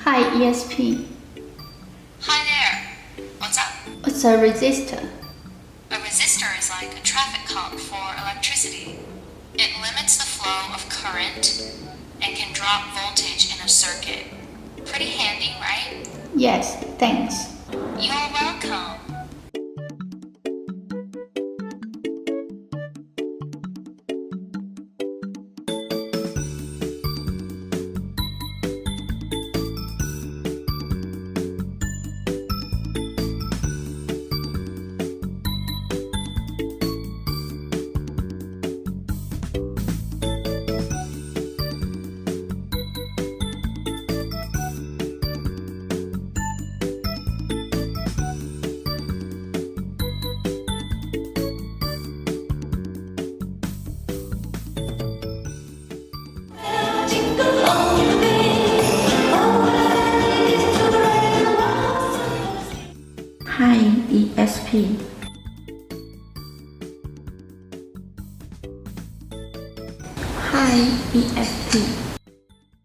Hi, ESP. Hi there. What's up? What's a resistor? A resistor is like a traffic cop for electricity. It limits the flow of current and can drop voltage in a circuit. Pretty handy, right? Yes, thanks. You're welcome. Hi, ESP. Hi, ESP.